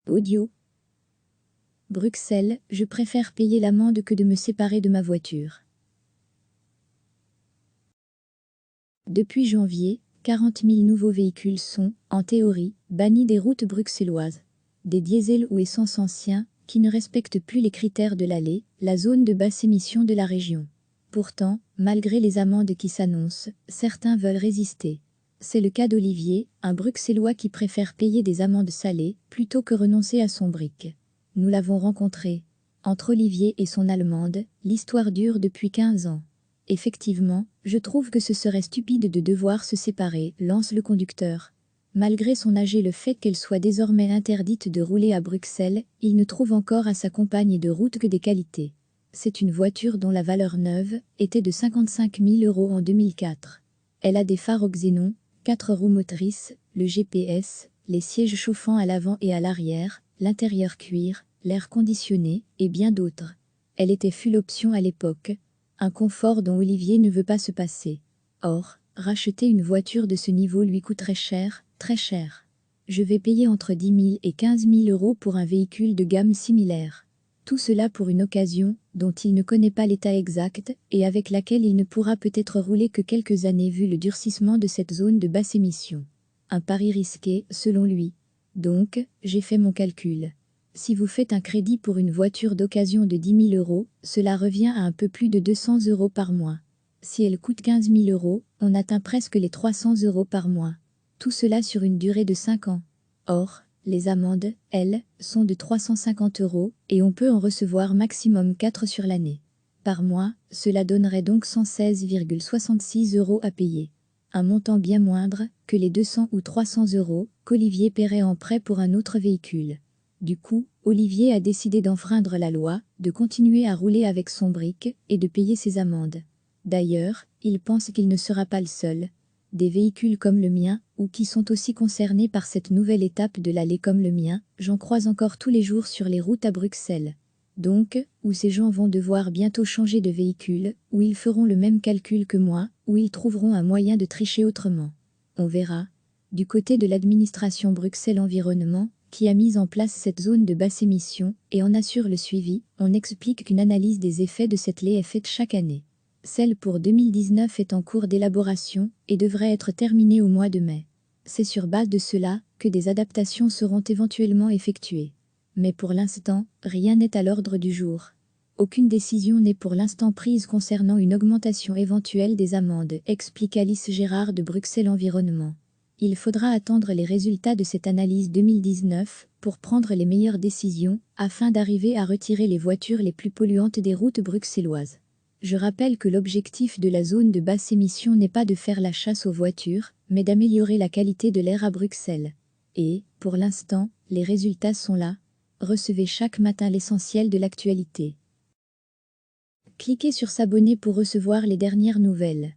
Audio. Bruxelles, je préfère payer l'amende que de me séparer de ma voiture. Depuis janvier, 40 000 nouveaux véhicules sont, en théorie, bannis des routes bruxelloises. Des diesels ou essence anciens, qui ne respectent plus les critères de l'ALE, la zone de basse émission de la région. Pourtant, malgré les amendes qui s'annoncent, certains veulent résister. C'est le cas d'Olivier, un Bruxellois qui préfère payer des amendes salées plutôt que renoncer à son brick. Nous l'avons rencontré. Entre Olivier et son Allemande, l'histoire dure depuis 15 ans. Effectivement, je trouve que ce serait stupide de devoir se séparer, lance le conducteur. Malgré son âge et le fait qu'elle soit désormais interdite de rouler à Bruxelles, il ne trouve encore à sa compagne de route que des qualités. C'est une voiture dont la valeur neuve était de 55 000 € en 2004. Elle a des phares au xénon, 4 roues motrices, le GPS, les sièges chauffants à l'avant et à l'arrière, l'intérieur cuir, l'air conditionné, et bien d'autres. Elle était full option à l'époque, un confort dont Olivier ne veut pas se passer. Or, racheter une voiture de ce niveau lui coûterait cher, très cher. Je vais payer entre 10 000 et 15 000 € pour un véhicule de gamme similaire. Tout cela pour une occasion dont il ne connaît pas l'état exact et avec laquelle il ne pourra peut-être rouler que quelques années vu le durcissement de cette zone de basse émission. Un pari risqué, selon lui. Donc, j'ai fait mon calcul. Si vous faites un crédit pour une voiture d'occasion de 10 000 €, cela revient à un peu plus de 200 € par mois. Si elle coûte 15 000 €, on atteint presque les 300 € par mois. Tout cela sur une durée de 5 ans. Or, les amendes, elles, sont de 350 € et on peut en recevoir maximum 4 sur l'année. Par mois, cela donnerait donc 116,66 € à payer. Un montant bien moindre que les 200 ou 300 € qu'Olivier paierait en prêt pour un autre véhicule. Du coup, Olivier a décidé d'enfreindre la loi, de continuer à rouler avec son brick et de payer ses amendes. D'ailleurs, il pense qu'il ne sera pas le seul. Des véhicules comme le mien, ou qui sont aussi concernés par cette nouvelle étape de l'ALE comme le mien, j'en croise encore tous les jours sur les routes à Bruxelles. Donc, ou ces gens vont devoir bientôt changer de véhicule, ou ils feront le même calcul que moi, ou ils trouveront un moyen de tricher autrement. On verra. Du côté de l'administration Bruxelles Environnement, qui a mis en place cette zone de basse émission et en assure le suivi, on explique qu'une analyse des effets de cette loi est faite chaque année. Celle pour 2019 est en cours d'élaboration et devrait être terminée au mois de mai. C'est sur base de cela que des adaptations seront éventuellement effectuées. Mais pour l'instant, rien n'est à l'ordre du jour. Aucune décision n'est pour l'instant prise concernant une augmentation éventuelle des amendes, explique Alice Gérard de Bruxelles Environnement. Il faudra attendre les résultats de cette analyse 2019 pour prendre les meilleures décisions afin d'arriver à retirer les voitures les plus polluantes des routes bruxelloises. Je rappelle que l'objectif de la zone de basse émission n'est pas de faire la chasse aux voitures, mais d'améliorer la qualité de l'air à Bruxelles. Et, pour l'instant, les résultats sont là. Recevez chaque matin l'essentiel de l'actualité. Cliquez sur s'abonner pour recevoir les dernières nouvelles.